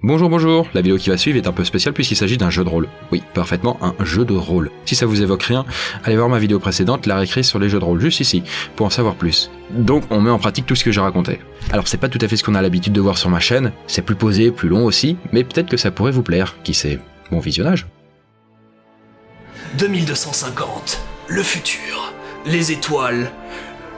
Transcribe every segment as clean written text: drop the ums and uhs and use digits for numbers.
Bonjour, la vidéo qui va suivre est un peu spéciale puisqu'il s'agit d'un jeu de rôle. Oui, parfaitement, un jeu de rôle. Si ça vous évoque rien, allez voir ma vidéo précédente, la réécrit sur les jeux de rôle, juste ici, pour en savoir plus. Donc on met en pratique tout ce que j'ai raconté. Alors c'est pas tout à fait ce qu'on a l'habitude de voir sur ma chaîne, c'est plus posé, plus long aussi, mais peut-être que ça pourrait vous plaire, qui sait. Bon visionnage. 2250, le futur, les étoiles.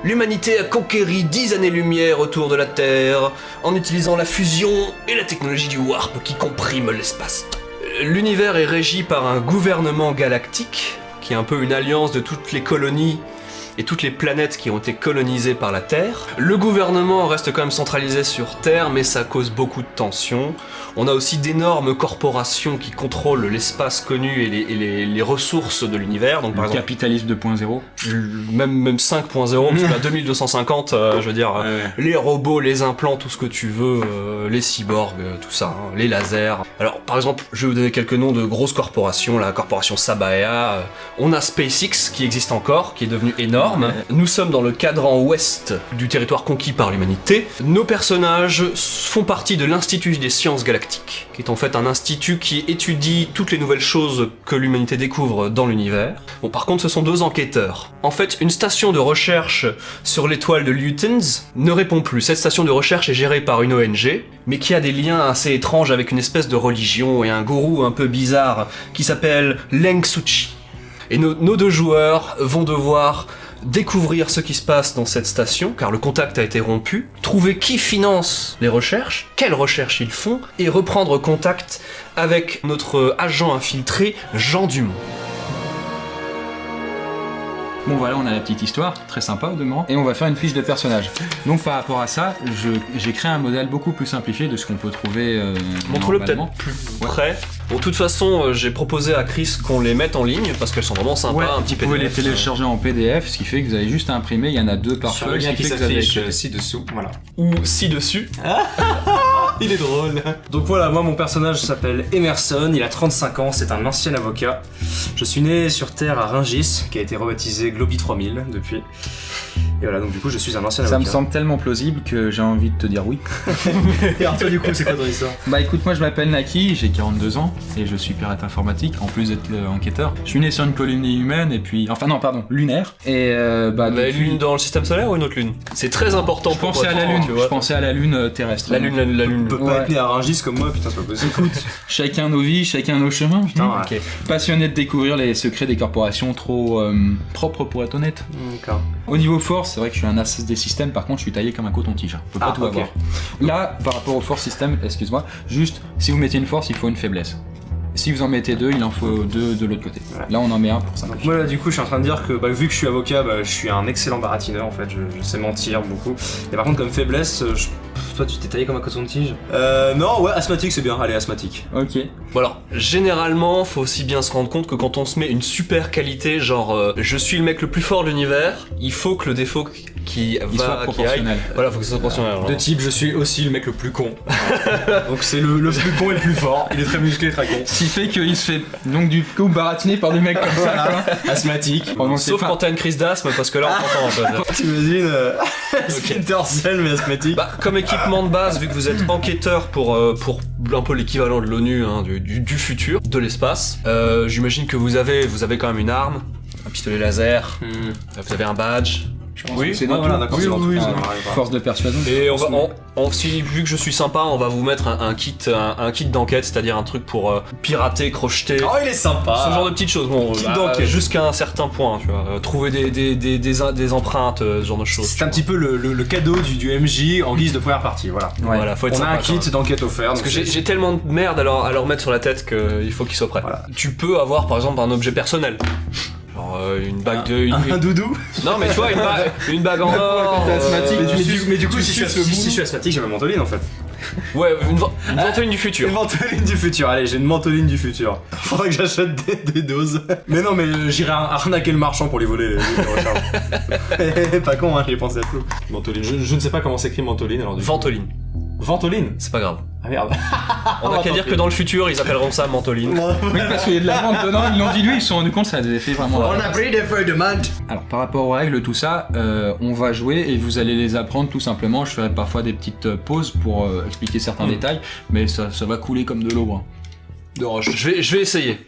L'humanité a conquéri 10 années-lumière autour de la Terre en utilisant la fusion et la technologie du warp qui comprime l'espace. L'univers est régi par un gouvernement galactique qui est un peu une alliance de toutes les colonies et toutes les planètes qui ont été colonisées par la Terre. Le gouvernement reste quand même centralisé sur Terre, mais ça cause beaucoup de tensions. On a aussi d'énormes corporations qui contrôlent l'espace connu et les ressources de l'univers. Donc, par exemple, capitalisme 2.0, même 5.0, parce qu'à 2250, je veux dire, les robots, les implants, tout ce que tu veux, les cyborgs, tout ça, hein, les lasers. Alors, par exemple, je vais vous donner quelques noms de grosses corporations. La corporation Sabaya, on a SpaceX qui existe encore, qui est devenu énorme. Nous sommes dans le cadran ouest du territoire conquis par l'humanité. Nos personnages font partie de l'Institut des sciences galactiques, qui est en fait un institut qui étudie toutes les nouvelles choses que l'humanité découvre dans l'univers. Bon, par contre, ce sont deux enquêteurs. En fait, une station de recherche sur l'étoile de Lutens ne répond plus. Cette station de recherche est gérée par une ONG, mais qui a des liens assez étranges avec une espèce de religion et un gourou un peu bizarre qui s'appelle Leng Suchi. Et nos deux joueurs vont devoir découvrir ce qui se passe dans cette station, car le contact a été rompu, trouver qui finance les recherches, quelles recherches ils font, et reprendre contact avec notre agent infiltré, Jean Dumont. Bon voilà, on a la petite histoire, très sympa au demeurant, et on va faire une fiche de personnage. Donc par rapport à ça, j'ai créé un modèle beaucoup plus simplifié de ce qu'on peut trouver Montre-le peut-être plus près. Bon, de toute façon, j'ai proposé à Chris qu'on les mette en ligne, parce qu'elles sont vraiment sympas, un petit PDF. Vous pouvez les télécharger en PDF, ce qui fait que vous avez juste à imprimer, il y en a 2 par feuille, le lien qui s'affiche ci-dessous, voilà. Ou ci-dessus. Il est drôle. Donc voilà, moi mon personnage s'appelle Emerson, il a 35 ans, c'est un ancien avocat. Je suis né sur Terre à Rungis, qui a été rebaptisé Globy 3000 depuis. Et voilà, donc du coup je suis un ancien avocat. Ça me semble tellement plausible que j'ai envie de te dire oui. Et alors toi du coup c'est quoi ton histoire? Bah écoute, moi je m'appelle Naki, j'ai 42 ans et je suis pirate informatique en plus d'être enquêteur. Je suis né sur une colonie humaine et puis... Enfin non, pardon, lunaire. Et Mais depuis... lune dans le système solaire ou une autre lune? C'est très important Je pour pensais à la lune, je pensais à la lune terrestre. La lune. On peut pas être né à Rungis comme moi, putain c'est pas possible. Écoute, chacun nos vies, chacun nos chemins. Putain, Ok. Passionné de découvrir les secrets des corporations trop propres pour être honnête. D'accord. Au niveau force, c'est vrai que je suis un as des systèmes, par contre je suis taillé comme un coton-tige. Je peux pas tout avoir. Là, par rapport au force system, excuse-moi, juste, si vous mettez une force, il faut une faiblesse. Si vous en mettez 2, il en faut 2 de l'autre côté. Ouais. Là on en met 1 pour ça. Donc moi là du coup je suis en train de dire que vu que je suis avocat, je suis un excellent baratineur en fait, je sais mentir beaucoup. Et par contre comme faiblesse, toi tu t'es taillé comme un coton-tige? Non, ouais, asthmatique c'est bien, allez asthmatique. Ok. Bon alors, généralement, faut aussi bien se rendre compte que quand on se met une super qualité, genre je suis le mec le plus fort de l'univers, il faut que le défaut qui soit aille, proportionnel. voilà, faut que ce soit proportionnel. genre. De type je suis aussi le mec le plus con. Donc c'est le plus con et le plus fort, il est très musclé, très con. Ce qui fait qu'il se fait donc du coup baratiner par des mecs comme ça. Quoi. Asthmatique. Pendant Sauf quand t'as une crise d'asthme, parce que là on t'entend un peu. T'imagines Splinter Cell mais asthmatique. Bah, comme équipement de base, vu que vous êtes enquêteur pour un peu l'équivalent de l'ONU, hein, du futur, de l'espace, j'imagine que vous avez quand même une arme, un pistolet laser, vous avez un badge. Oui, c'est dans voilà, tout. d'accord, Oui, c'est dans oui, tout. oui, Ouais. force de persuasion. Et vu que je suis sympa, on va vous mettre un kit d'enquête, c'est-à-dire un truc pour pirater, crocheter, Oh il est sympa. ce genre de petites choses. Bon, Kit d'enquête. jusqu'à un certain point, tu vois, trouver des empreintes, ce genre de choses. C'est un petit peu le cadeau du MJ en guise de première partie, voilà. Voilà, faut être On a sympa, un quand même. kit d'enquête offert. Parce que donc j'ai tellement de merde à leur mettre sur la tête qu'il faut qu'ils soient prêts. Voilà. Tu peux avoir par exemple un objet personnel. Genre une bague de... un doudou. Non mais tu vois, une bague en or... t'es asthmatique, Mais du coup tu si je suces le suis asthmatique j'ai ma mantoline en fait. Ouais, une ventoline du futur. Une mantoline du futur, allez j'ai une mantoline du futur. Faudrait que j'achète des doses. Mais non mais j'irai arnaquer le marchand pour lui voler les recharges. Pas con hein, j'ai pensé à tout. Mantoline, je ne sais pas comment s'écrit mantoline alors du coup. Ventoline. Ventoline. C'est pas grave. Ah merde. On a qu'à dire que dans le futur, ils appelleront ça Mantoline. Oui, parce qu'il y a de la vente dedans, ils l'ont dit lui, ils se sont rendus compte, ça a des effets vraiment... On a pris des feuilles de menthe. Alors par rapport aux règles, tout ça, on va jouer et vous allez les apprendre tout simplement. Je ferai parfois des petites pauses pour expliquer certains détails, mais ça va couler comme de l'eau. Hein. De roche. Je vais essayer.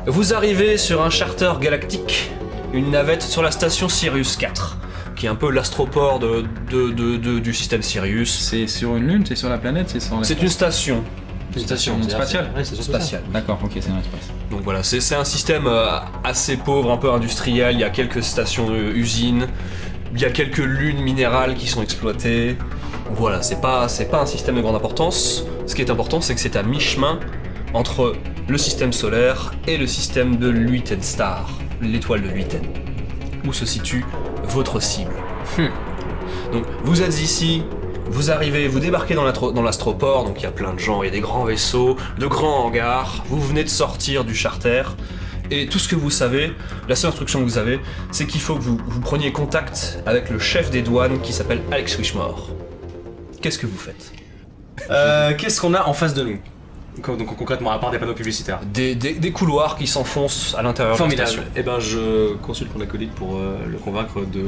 Vous arrivez sur un charter galactique, une navette sur la station Sirius 4, qui est un peu l'astroport du système Sirius. C'est sur une lune, c'est sur la planète, c'est sur... C'est une station. Une station spatiale. Ouais, c'est Spatiale. D'accord, ok, c'est dans l'espace. Donc voilà, c'est un système assez pauvre, un peu industriel. Il y a quelques stations usines, il y a quelques lunes minérales qui sont exploitées. Voilà, c'est pas un système de grande importance. Ce qui est important, c'est que c'est à mi-chemin entre le système solaire et le système de l'Huiten Star, l'étoile de l'Huiten, où se situe votre cible. Donc vous êtes ici, vous arrivez, vous débarquez dans l'astroport, donc il y a plein de gens, il y a des grands vaisseaux, de grands hangars, vous venez de sortir du charter, et tout ce que vous savez, la seule instruction que vous avez, c'est qu'il faut que vous preniez contact avec le chef des douanes qui s'appelle Alex Wishmore. Qu'est-ce que vous faites? Qu'est-ce qu'on a en face de nous? Donc concrètement, à part des panneaux publicitaires. Des couloirs qui s'enfoncent à l'intérieur de la Formidable. station. Eh ben, je consulte mon acolyte pour le convaincre de...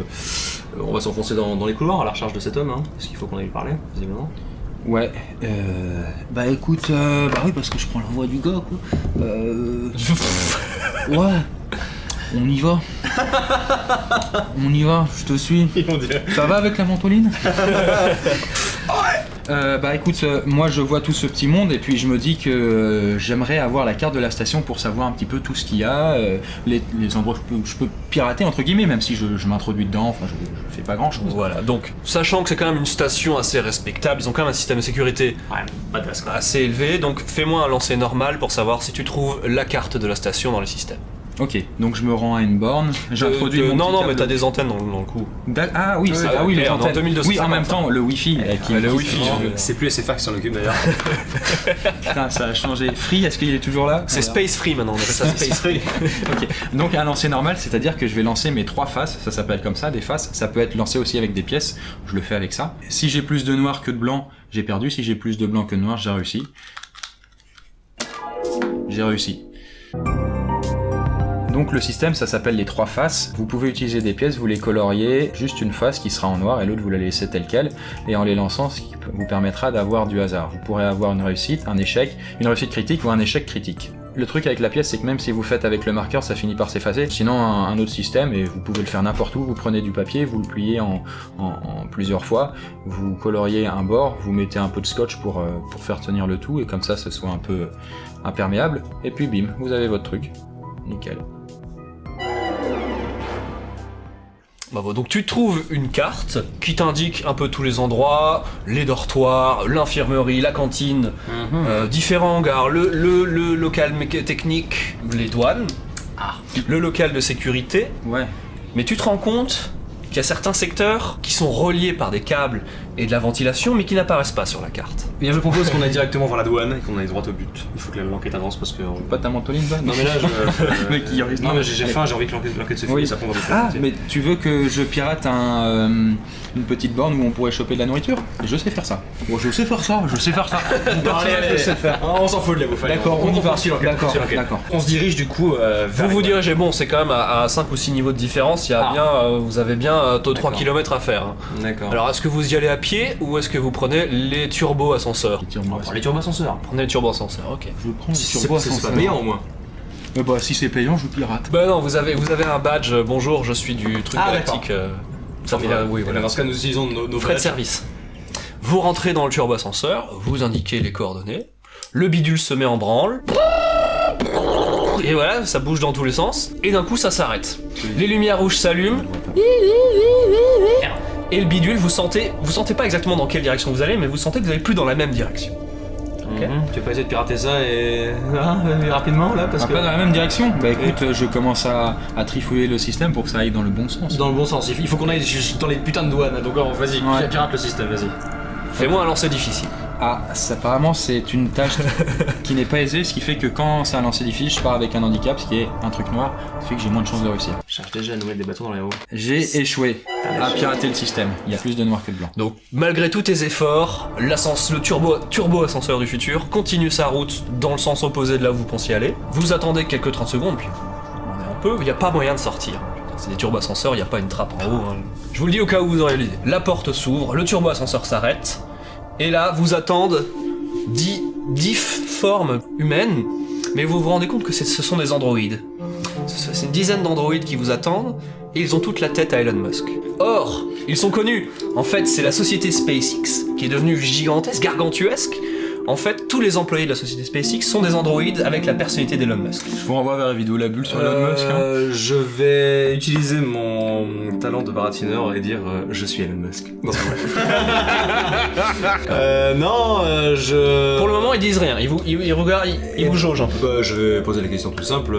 on va s'enfoncer dans les couloirs à la recherche de cet homme, hein, parce qu'il faut qu'on aille lui parler, visiblement. Ouais, Bah écoute, bah oui, parce que je prends la voix du gars, quoi. Ouais, on y va. On y va, je te suis. Ils vont dire... ça va avec la ventoline? Bah écoute, moi je vois tout ce petit monde et puis je me dis que j'aimerais avoir la carte de la station pour savoir un petit peu tout ce qu'il y a, les endroits où je peux pirater entre guillemets, même si je m'introduis dedans, enfin je fais pas grand chose. Voilà, donc sachant que c'est quand même une station assez respectable, ils ont quand même un système de sécurité Ouais, badass quoi. assez élevé, donc fais-moi un lancer normal pour savoir si tu trouves la carte de la station dans le système. Ok, donc je me rends à une borne, j'introduis mon Non, petit non, câble. mais t'as des antennes dans le coup. Ah oui, Ouais, oui, les en antennes. 2250. Oui, en même temps, le wifi. le wifi, C'est plus SFR qui s'en occupe d'ailleurs. Putain, ça a changé. Free, est-ce qu'il est toujours là? C'est Space Free maintenant, on appelle ça Space Free. Ok, donc un lancer normal, c'est-à-dire que je vais lancer mes 3 faces, ça s'appelle comme ça, des faces, ça peut être lancé aussi avec des pièces, je le fais avec ça. Si j'ai plus de noir que de blanc, j'ai perdu, si j'ai plus de blanc que de noir, j'ai réussi. J'ai réussi. Donc le système, ça s'appelle les 3 faces. Vous pouvez utiliser des pièces, vous les coloriez, juste une face qui sera en noir et l'autre vous la laissez telle quelle. Et en les lançant, ce qui vous permettra d'avoir du hasard. Vous pourrez avoir une réussite, un échec, une réussite critique ou un échec critique. Le truc avec la pièce, c'est que même si vous faites avec le marqueur, ça finit par s'effacer. Sinon, un autre système, et vous pouvez le faire n'importe où, vous prenez du papier, vous le pliez en plusieurs fois, vous coloriez un bord, vous mettez un peu de scotch pour faire tenir le tout, et comme ça, ce soit un peu imperméable. Et puis bim, vous avez votre truc. Nickel. Bravo. Donc tu trouves une carte qui t'indique un peu tous les endroits, les dortoirs, l'infirmerie, la cantine, différents hangars, le local technique, les douanes, le local de sécurité. Ouais. Mais tu te rends compte qu'il y a certains secteurs qui sont reliés par des câbles et de la ventilation, mais qui n'apparaissent pas sur la carte. Bien, je propose qu'on aille directement voir la douane et qu'on aille droit au but. Il faut que l'enquête avance parce que... Pas ta mantoline, toi? Non mais là, Le mec qui risque. Non mais j'ai faim, j'ai envie que l'enquête se finisse, Oui. ça prend des Ah, mais tu veux que je pirate une petite borne où on pourrait choper de la nourriture? Je sais faire ça. Bon, je sais faire ça. Allez, on s'en fout de la bouffe. D'accord, on y va. poursuit l'enquête. D'accord, d'accord. On se dirige du coup vers... Vous dirigez, bon, c'est quand même à 5 ou 6 niveaux de différence, il y a bien, vous avez bien 3 km à faire. Hein. D'accord. Alors est-ce que vous y allez à pied ou est-ce que vous prenez les turbo-ascenseurs? On prend les turbo-ascenseurs. Prenez les turbo-ascenseurs, ok. Je prends C'est pas payant au moins. Bah, si c'est payant, je pirate. Bah non, vous avez un badge, bonjour, je suis du truc Ah, galactique. Ça fait là, oui, voilà. Dans ce cas, nous utilisons nos Frais de badges. service. Vous rentrez dans le turbo-ascenseur, vous indiquez les coordonnées, le bidule se met en branle, et voilà, ça bouge dans tous les sens, et d'un coup ça s'arrête. Les lumières rouges s'allument, et le bidule, vous sentez pas exactement dans quelle direction vous allez, mais vous sentez que vous allez plus dans la même direction. Ok. Tu vas pas essayer de pirater ça et rapidement là parce que Pas dans la même direction? Bah écoute, je commence à trifouiller le système pour que ça aille dans le bon sens. dans le bon sens. Il faut qu'on aille dans les putains de douanes. Donc vas-y, Ouais. pirate le système, vas-y. Fais-moi un lancer difficile. Ah, apparemment c'est une tâche qui n'est pas aisée, ce qui fait que quand c'est un lancer des fiches, je pars avec un handicap, ce qui est un truc noir, ce qui fait que j'ai moins de chances de réussir. Je cherche déjà à nous mettre des bâtons dans les roues. J'ai échoué à pirater le système. Il y a plus de noir que de blanc. Donc, malgré tous tes efforts, le turbo ascenseur du futur continue sa route dans le sens opposé de là où vous pensiez aller. Vous attendez quelques 30 secondes, puis on est un peu, il n'y a pas moyen de sortir. C'est des turbo ascenseurs, il n'y a pas une trappe en haut. Hein. Je vous le dis au cas où vous aurez l'idée. La porte s'ouvre, le turbo ascenseur s'arrête, et là, vous attendent 10 formes humaines, mais vous vous rendez compte que ce sont des androïdes. C'est une dizaine d'androïdes qui vous attendent, et ils ont toute la tête à Elon Musk. Or, ils sont connus. En fait, c'est la société SpaceX, qui est devenue gigantesque, gargantuesque. En fait, tous les employés de la société SpaceX sont des androïdes avec la personnalité d'Elon Musk. Je vous renvoie vers la vidéo La Bulle sur Elon Musk. Hein. Je vais utiliser mon talent de baratineur et dire je suis Elon Musk. Non, je... Pour le moment, ils disent rien. Ils regardent, ils vous jaugent un peu. Bah, je vais poser la question toute simple.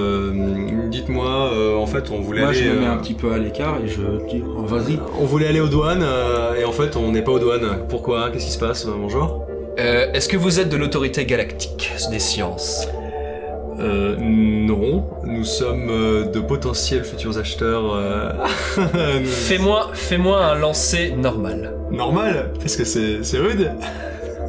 Dites-moi, en fait, on voulait Moi, aller... je me mets un petit peu à l'écart et je dis oh, vas-y. On voulait aller aux douanes et en fait, on n'est pas aux douanes. Pourquoi? Qu'est-ce qui se passe? Bonjour. Est-ce que vous êtes de l'autorité galactique des sciences? Non. Nous sommes de potentiels futurs acheteurs. Fais-moi un lancer normal. Normal? Parce que c'est rude.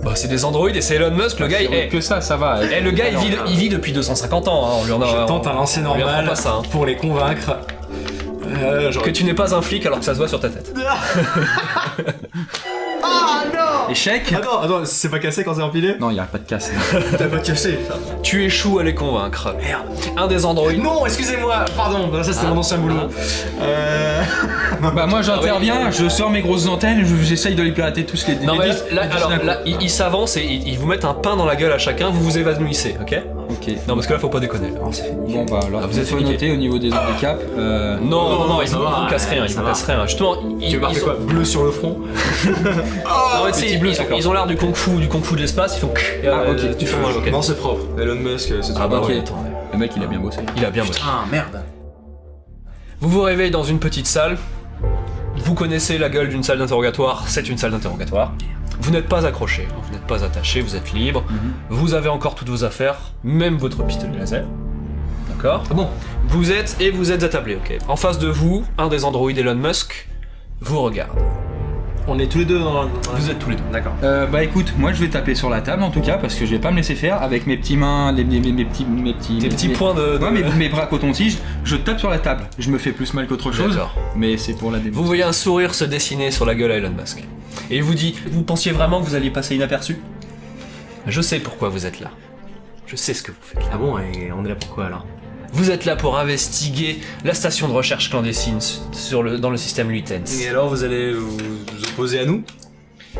Bah, c'est des androïdes et c'est Elon Musk, le gars. Que ça va. Le gars, il vit depuis 250 ans. Hein. On lui en a, Je tente un lancer on lui apprend normal pas ça, hein. pour les convaincre. Que tu n'es pas un flic alors que ça se voit sur ta tête. Ah non! Échec. Attends, c'est pas cassé quand c'est empilé? Non, il n'y a pas de casse. T'as pas cassé. Tu échoues à les convaincre. Merde. Un des androïdes. Non, excusez-moi, pardon, ça c'était mon ancien boulot. Bah moi j'interviens, je sors mes grosses antennes, j'essaye de les pirater tous les Non mais disques. là, ils s'avancent et ils vous mettent un pain dans la gueule à chacun, vous vous évanouissez, ok? Ok. Non parce que là faut pas déconner. Bon bah alors vous êtes faut niqué. noter au niveau des handicaps. Non, ils ça vous va, cassent rien, ils ça vous va. cassent rien. Justement, Tu veux marquer quoi? Bleu sur le front? Non mais tu sais, ils ont l'air du kung fu de l'espace, ils font. ok, tu fais mal, ok. Non, c'est propre. Elon Musk, c'est tout. Ah bah ok. ouais, attends, ouais. Le mec il a bien bossé. Il a bien bossé. Ah merde. Vous vous réveillez dans une petite salle. Vous connaissez la gueule d'une salle d'interrogatoire, c'est une salle d'interrogatoire. Vous n'êtes pas accroché, vous n'êtes pas attaché, vous êtes libre. Vous avez encore toutes vos affaires, même votre pistolet laser. D'accord? Bon. Vous êtes attablé, ok. En face de vous, un des androïdes Elon Musk vous regarde. On est tous les deux dans... Vous êtes tous les deux. D'accord. Bah écoute, moi je vais taper sur la table en tout cas parce que je vais pas me laisser faire avec mes petites mains, mes Petits points de... Ouais, mes bras coton-tige, je tape sur la table. Je me fais plus mal qu'autre chose, D'accord. mais c'est pour la démo. Vous voyez un sourire se dessiner sur la gueule à Elon Musk. Et il vous dit, vous pensiez vraiment que vous alliez passer inaperçu? Je sais pourquoi vous êtes là. Je sais ce que vous faites là. Ah bon, et on est là pourquoi alors? Vous êtes là pour investiguer la station de recherche clandestine dans le système Lutens. Et alors vous allez vous opposer à nous?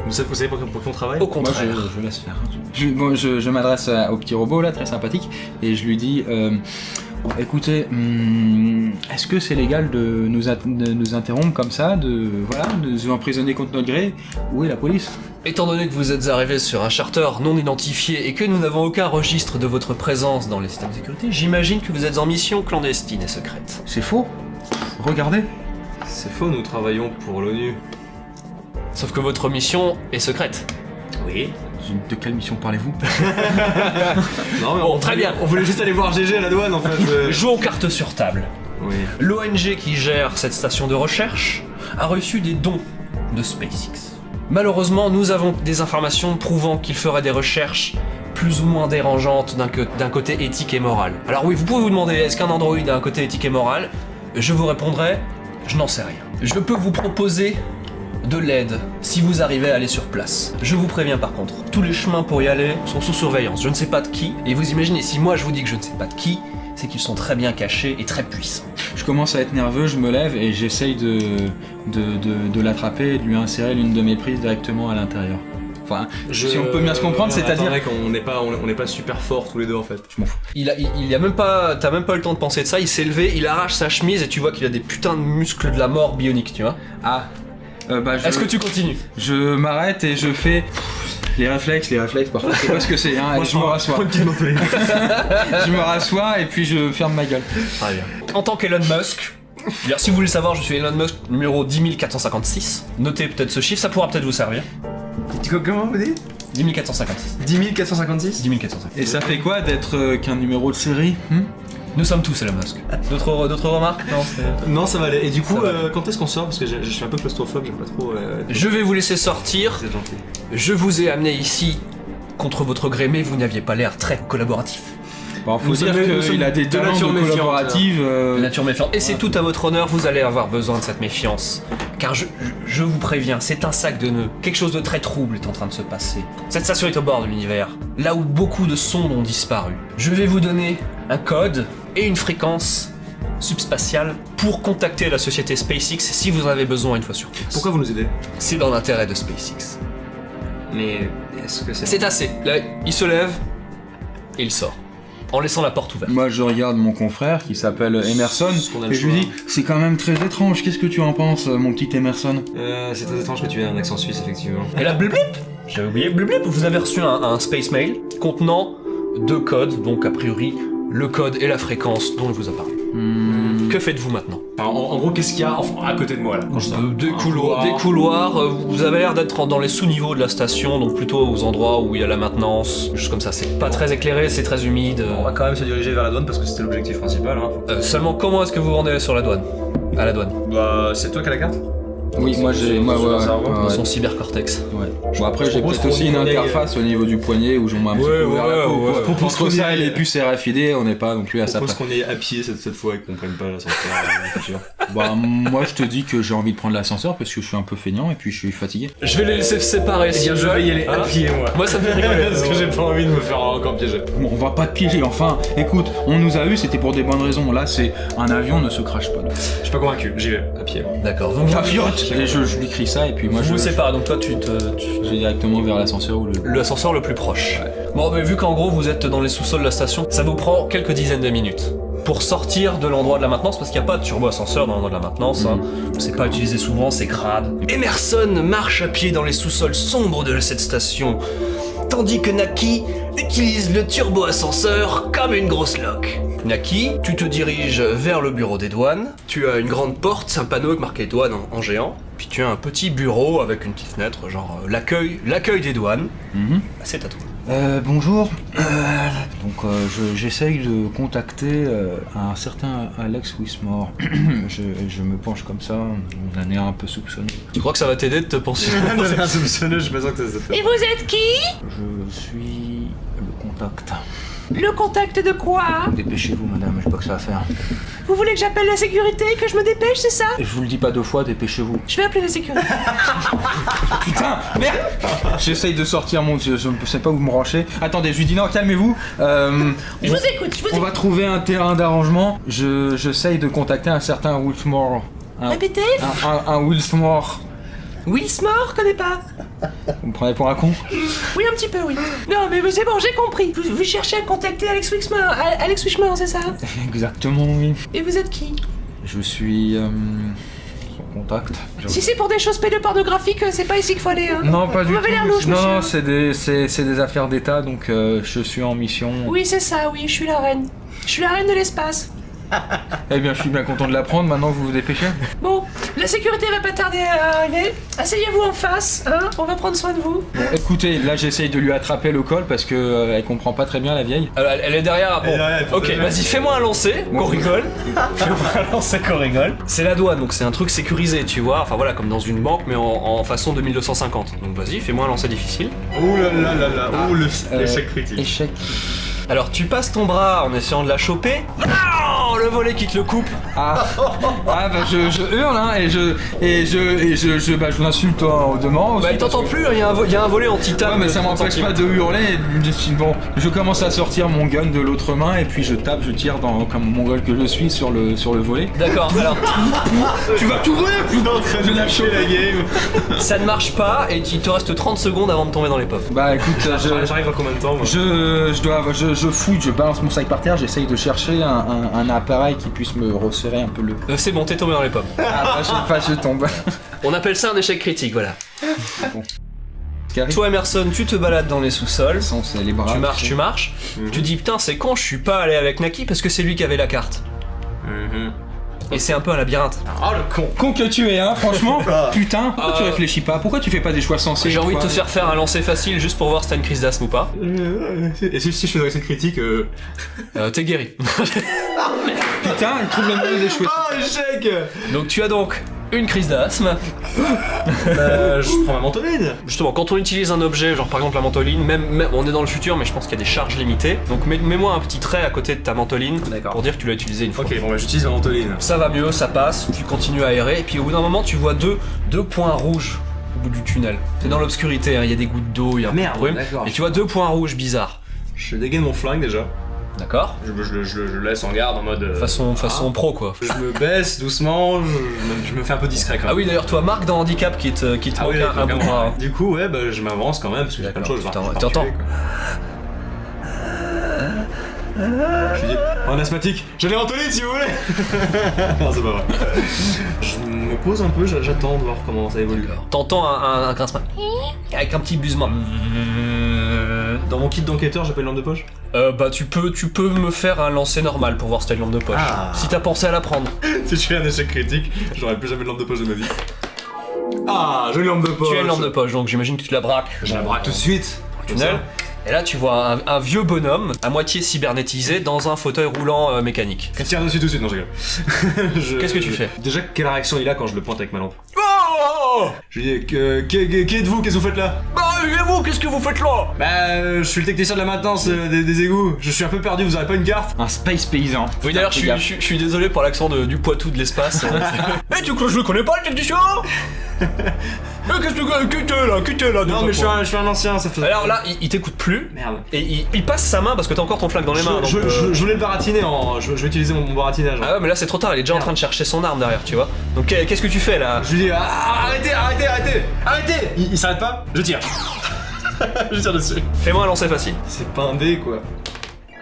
Vous savez pour qui on travaille? Au Moi contraire. je laisse faire. Je m'adresse au petit robot là, très sympathique, et je lui dis écoutez, est-ce que c'est légal de nous interrompre comme ça, de nous emprisonner contre notre gré? Où est la police? Étant donné que vous êtes arrivé sur un charter non identifié et que nous n'avons aucun registre de votre présence dans les systèmes de sécurité, j'imagine que vous êtes en mission clandestine et secrète. C'est faux. Regardez. C'est faux, nous travaillons pour l'ONU. Sauf que votre mission est secrète. Oui. De quelle mission parlez-vous? Non mais Bon, très bien. On voulait juste aller voir GG à la douane en fait. Jouons cartes sur table. Oui. L'ONG qui gère cette station de recherche a reçu des dons de SpaceX. Malheureusement, nous avons des informations prouvant qu'il ferait des recherches plus ou moins dérangeantes d'un côté éthique et moral. Alors oui, vous pouvez vous demander, est-ce qu'un androïde a un côté éthique et moral? Je vous répondrai, je n'en sais rien. Je peux vous proposer de l'aide si vous arrivez à aller sur place. Je vous préviens par contre, tous les chemins pour y aller sont sous surveillance. Je ne sais pas de qui, et vous imaginez, si moi je vous dis que je ne sais pas de qui, c'est qu'ils sont très bien cachés et très puissants. Je commence à être nerveux, je me lève et j'essaye de l'attraper et de lui insérer l'une de mes prises directement à l'intérieur. Enfin, si on peut bien se comprendre, c'est-à-dire qu'on n'est pas super forts tous les deux en fait. Je m'en fous. T'as même pas eu le temps de penser de ça, il s'est levé, il arrache sa chemise et tu vois qu'il a des putains de muscles de la mort bioniques, tu vois. Ah. Est-ce que tu continues? Je m'arrête et je fais... Les réflexes, parfois, je sais pas ce que c'est, hein, et je me rassois. Je me rassois et puis je ferme ma gueule. Très bien. En tant qu'Elon Musk, si vous voulez savoir, je suis Elon Musk numéro 10456. Notez peut-être ce chiffre, ça pourra peut-être vous servir. Comment vous dites? 10 456. 10 456. 10 456. Et ça fait quoi d'être qu'un numéro de série Nous sommes tous Elon Musk. D'autres remarques? Non, Non, ça va aller. Et du coup, Ça va. quand est-ce qu'on sort? Parce que je suis un peu claustrophobe, j'aime pas trop. Je vais vous laisser sortir. Vous êtes gentil. Je vous ai amené ici contre votre gré, mais vous n'aviez pas l'air très collaboratif. Bon, faut Nous dire sommes- nous qu'il sommes a des de talents nature de méfiante, collaborative. Nature méfiante. Et c'est tout à votre honneur, vous allez avoir besoin de cette méfiance. Car je vous préviens, c'est un sac de nœuds. Quelque chose de très trouble est en train de se passer. Cette station est au bord de l'univers, là où beaucoup de sondes ont disparu. Je vais vous donner un code et une fréquence subspatiale pour contacter la société SpaceX si vous en avez besoin une fois sur place. Pourquoi vous nous aidez? C'est dans l'intérêt de SpaceX. Mais est-ce que c'est. C'est assez. Là, il se lève et il sort. En laissant la porte ouverte. Moi, je regarde mon confrère qui s'appelle Emerson qu'on a le et je lui choix. dis c'est quand même très étrange. Qu'est-ce que tu en penses, mon petit Emerson? C'est très étrange que tu aies un accent suisse, effectivement. Et là, blip blip, j'avais oublié, blip blip, vous avez reçu un space mail contenant 2 codes, donc a priori le code et la fréquence dont je vous ai parlé. Que faites-vous maintenant? Enfin, en gros, qu'est-ce qu'il y a à côté de moi là? Des couloirs, vous avez l'air d'être dans les sous-niveaux de la station, donc plutôt aux endroits où il y a la maintenance, juste comme ça, c'est pas très éclairé, c'est très humide. On va quand même se diriger vers la douane parce que c'était l'objectif principal. Hein. Seulement, comment est-ce que vous vous rendez sur la douane? À la douane. Bah, c'est toi qui as la carte? Oui, moi j'ai. Moi, Sur ouais, un serveur, ouais, Dans ouais. son cybercortex. Ouais. Bon, après, j'ai propose peut-être aussi qu'on une y aille, interface au niveau du poignet où je mets un petit Ouais, peu vers la ouais, peau. ouais. quoi. Propose Entre qu'on y ça et aille. les puces RFID, on n'est pas non plus à Je sa propose place. qu'on est à pied cette fois et qu'on prenne pas l'ascenseur dans le futur. Bah, moi, je te dis que j'ai envie de prendre l'ascenseur parce que je suis un peu feignant et puis je suis fatigué. Je vais les laisser se séparer si je je vais y aller à Hein pied, moi. Moi, ça me fait rigoler. Parce que j'ai pas envie de me faire encore piéger. Bon, on va pas te piéger, enfin, écoute, on nous a eu, c'était pour des bonnes raisons. Là, c'est un avion ne se crache pas. Je suis pas convaincu, j'y vais à pied. D'accord, donc Et je lui crie ça et puis moi vous je vous séparez, donc toi tu je vais directement vers l'ascenseur ou le. l'ascenseur le plus proche. Bon, mais vu qu'en gros vous êtes dans les sous-sols de la station, ça vous prend quelques dizaines de minutes pour sortir de l'endroit de la maintenance, parce qu'il n'y a pas de turbo-ascenseur dans l'endroit de la maintenance, hein. C'est pas utilisé souvent, c'est crade. Emerson marche à pied dans les sous-sols sombres de cette station, tandis que Naki utilise le turbo-ascenseur comme une grosse loque. Naki, tu te diriges vers le bureau des douanes, tu as une grande porte, un panneau marqué douane en géant, puis tu as un petit bureau avec une petite fenêtre, genre l'accueil des douanes. C'est à toi. Bonjour. Donc j'essaye de contacter un certain Alex Wismore. je me penche comme ça, on a un air un peu soupçonneux. Tu crois que ça va t'aider de te penser? Un soupçonneux, je me sens que c'est. Et vous êtes qui? Je suis le contact. Le contact de quoi? Dépêchez-vous, madame, j'ai pas que ça à faire. Vous voulez que j'appelle la sécurité, que je me dépêche, c'est ça? Et je vous le dis pas 2 fois, dépêchez-vous. Je vais appeler la sécurité. Putain, merde. J'essaye de sortir mon... Je sais pas où me brancher. Attendez, je lui dis non, calmez-vous. Je vous écoute, je vous On écoute. va trouver un terrain d'arrangement. J'essaye de contacter un certain Wilsmore. Répétez. Un Wilsmore. Wilsmore, connais pas? Vous me prenez pour un con? Oui, un petit peu, oui. Non, mais c'est bon, j'ai compris. Vous cherchez à contacter Alex Wixmore. Alex Wixmore, c'est ça? Exactement, oui. Et vous êtes qui? Je suis... son contact. Si c'est pour des choses pédopornographiques, c'est pas ici qu'il faut aller, hein. Non, pas du Vous tout. m'avez l'air louche, Non, monsieur. c'est des affaires d'État, donc je suis en mission. Oui, c'est ça, oui, je suis la reine. Je suis la reine de l'espace. Eh bien, je suis bien content de l'apprendre. Maintenant, vous vous dépêchez. Bon, la sécurité va pas tarder à arriver. Asseyez-vous en face, hein. On va prendre soin de vous. Bon, écoutez, là, j'essaye de lui attraper le col parce que elle comprend pas très bien la vieille. Elle est derrière. Bon, Elle est derrière, ok, vas-y, fais-moi un lancer, qu'on rigole. Fais-moi un lancer, qu'on rigole. C'est la douane, donc c'est un truc sécurisé, tu vois. Enfin voilà, comme dans une banque, mais en façon 2250. Donc vas-y, fais-moi un lancer difficile. Ouh là là là là, ouh l'échec critique. Échec. Alors tu passes ton bras en essayant de la choper. Oh, le volet qui te le coupe. Ah, bah je hurle hein, et je l'insulte au demeurant. Bah il t'entend plus, il y a un volet en titane. Ouais, mais ça de 30 m'empêche pas centimètres. de hurler. Bon, je commence à sortir mon gun de l'autre main et puis je tire comme mongol que je suis sur le volet. D'accord, alors Tu vas t'ouvrir, putain. Je l'ai lâché la game. ça ne marche pas et il te reste 30 secondes avant de tomber dans les pommes. Bah écoute, J'arrive à combien de temps moi je fouille, je balance mon sac par terre, j'essaye de chercher un appareil qui puisse me resserrer un peu le. C'est bon, t'es tombé dans les pommes. Ah, je tombe. On appelle ça un échec critique, voilà. Carré. Toi Emerson, tu te balades dans les sous-sols. C'est les bras. Tu marches. Tu dis putain c'est con, je suis pas allé avec Naki parce que c'est lui qui avait la carte. Et c'est un peu un labyrinthe. Oh le con. Con que tu es, hein, franchement. Putain, pourquoi tu réfléchis pas? Pourquoi tu fais pas des choix sensés? J'ai envie de te faire un lancer facile juste pour voir si t'as une crise d'asthme ou pas. Et si je faisais cette critique T'es guéri. Putain, il trouve le moyen des choix. Oh échec. Donc tu as donc une crise d'asthme. Je prends ma mantoline. Justement, quand on utilise un objet, genre par exemple la mantoline, même on est dans le futur, mais je pense qu'il y a des charges limitées. Donc mets-moi un petit trait à côté de ta mantoline pour dire que tu l'as utilisé une fois. Ok, bon bah j'utilise ma mantoline. Ça va mieux, ça passe, tu continues à aérer, et puis au bout d'un moment, tu vois deux points rouges au bout du tunnel. C'est dans l'obscurité, hein, il y a des gouttes d'eau, il y a un peu de brume, d'accord. et tu vois 2 points rouges bizarres. Je dégaine mon flingue déjà. D'accord. Je le laisse en garde en mode. Façon pro quoi. Je me baisse doucement, je me fais un peu discret quand même. Ah oui, d'ailleurs, toi, Marc dans Handicap qui te manque un bout de bras. Du coup, ouais, bah je m'avance quand même parce que j'ai plein de choses. T'entends. Je dis, en asthmatique, j'ai les mantoline si vous voulez. Non, c'est pas vrai. Je me pose un peu, j'attends de voir comment ça évolue. T'entends un grincement avec un petit buzzement. Dans mon kit d'enquêteur, j'ai pas une lampe de poche. Bah tu peux me faire un lancer normal pour voir si t'as une lampe de poche. Ah. Si t'as pensé à la prendre. Si je fais un échec critique, j'aurai plus jamais de lampe de poche de ma vie. Ah, jolie lampe de poche. Tu as une lampe de poche, donc j'imagine que tu la braques. Je la braque tout de suite. Tunnel. Et là tu vois un vieux bonhomme à moitié cybernétisé dans un fauteuil roulant mécanique. Je tire dessus tout de suite, non je rigole. Qu'est-ce que tu fais? Déjà, quelle réaction il a quand je le pointe avec ma lampe? Oh Je lui dis, qui êtes-vous? Qu'est-ce que vous faites là? Bah et vous, qu'est-ce que vous faites là? Bah, je suis le technicien de la maintenance des égouts. Je suis un peu perdu, vous aurez pas une carte? Un space paysan. Oui d'ailleurs je suis désolé pour l'accent du Poitou de l'espace. Eh tu crois que je le connais pas le technicien? Qu'est-ce que t'es là? Non mais je suis un ancien, ça fait... Alors là il t'écoute plus. Merde. Et il passe sa main parce que t'as encore ton flingue dans les mains. Je voulais le baratiner je vais utiliser mon baratinage. Ah ouais mais là c'est trop tard, il est déjà en train de chercher son arme derrière, tu vois. Donc qu'est-ce que tu fais là? Je lui dis, arrêtez. Il s'arrête pas, je tire. Je tire dessus. Fais-moi un lancer facile. C'est pas un dé quoi.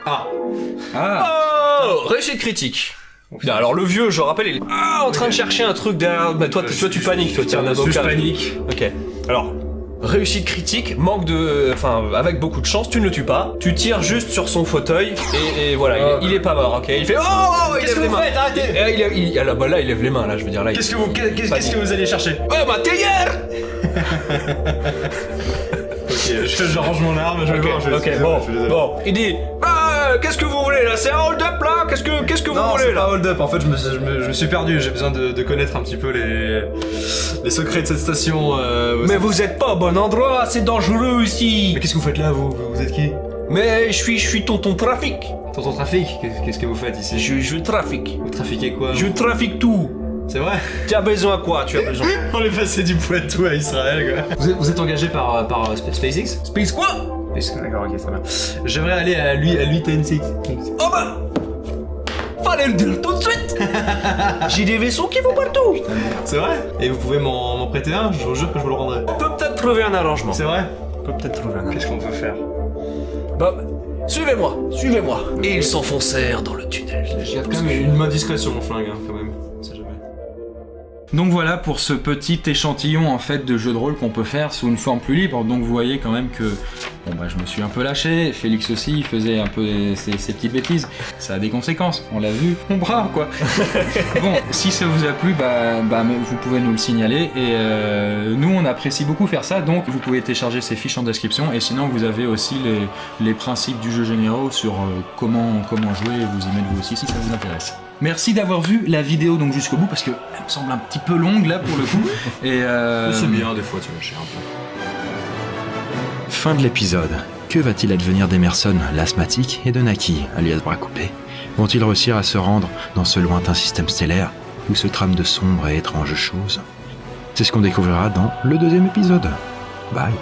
Ah. Oh, réussite critique. Putain, alors le vieux, je rappelle, il est en train de chercher un truc derrière. Bah toi tu paniques, toi t'es un avocat. Je panique. Ok. Alors, réussite critique, manque de... Enfin, avec beaucoup de chance, tu ne le tues pas. Tu tires juste sur son fauteuil et voilà, il est pas mort, ok. Il fait il Qu'est-ce lève que les vous mains. faites? Arrêtez. Bah là, il lève les mains, là, je veux dire, là. Qu'est-ce que vous allez chercher? Ouais, ma théière. Ok, je range mon arme, je vais voir. Ok, bon. Il dit, qu'est-ce que vous voulez là? C'est un hold-up là? Qu'est-ce que vous Non, voulez c'est là? pas hold up, en fait je me suis perdu, j'ai besoin de connaître un petit peu les secrets de cette station. Mais vous êtes pas au bon endroit, c'est dangereux ici. Mais qu'est-ce que vous faites là, vous êtes qui? Mais je suis tonton trafic. Tonton trafic? Qu'est-ce que vous faites ici? Je trafique. Vous trafiquez quoi? Je trafique tout. C'est vrai? Tu as besoin de quoi? Tu as besoin. On est passé du Poitou à Israël quoi. Vous êtes engagé par SpaceX? Space quoi? D'accord, ok, très bien. J'aimerais aller à lui TN6. Oh bah fallait le dire tout de suite. J'ai des vaisseaux qui vont partout. C'est vrai? Et vous pouvez m'en prêter un? Je vous jure que je vous le rendrai. On peut peut-être trouver un arrangement. C'est vrai? On peut peut-être trouver un arrangement. Qu'est-ce qu'on peut faire? Bah, suivez-moi. Et ils s'enfoncèrent dans le tunnel. Il y a quand même une main discrète sur mon flingue, hein, quand même. On sait jamais. Donc voilà pour ce petit échantillon en fait de jeu de rôle qu'on peut faire sous une forme plus libre. Donc vous voyez quand même que bon bah je me suis un peu lâché, Félix aussi il faisait un peu ses petites bêtises. Ça a des conséquences, on l'a vu, mon bras quoi. Bon, si ça vous a plu, vous pouvez nous le signaler et nous on apprécie beaucoup faire ça. Donc vous pouvez télécharger ces fiches en description et sinon vous avez aussi les principes du jeu généraux sur comment jouer et vous y mettre vous aussi si ça vous intéresse. Merci d'avoir vu la vidéo donc jusqu'au bout parce que elle me semble un petit peu longue là pour le coup. Et c'est bien des fois tu lâches un peu. Fin de l'épisode. Que va-t-il advenir d'Emerson, l'asthmatique, et de Naki, alias bras coupé? Vont-ils réussir à se rendre dans ce lointain système stellaire où se trament de sombres et étranges choses? C'est ce qu'on découvrira dans le 2e épisode. Bye.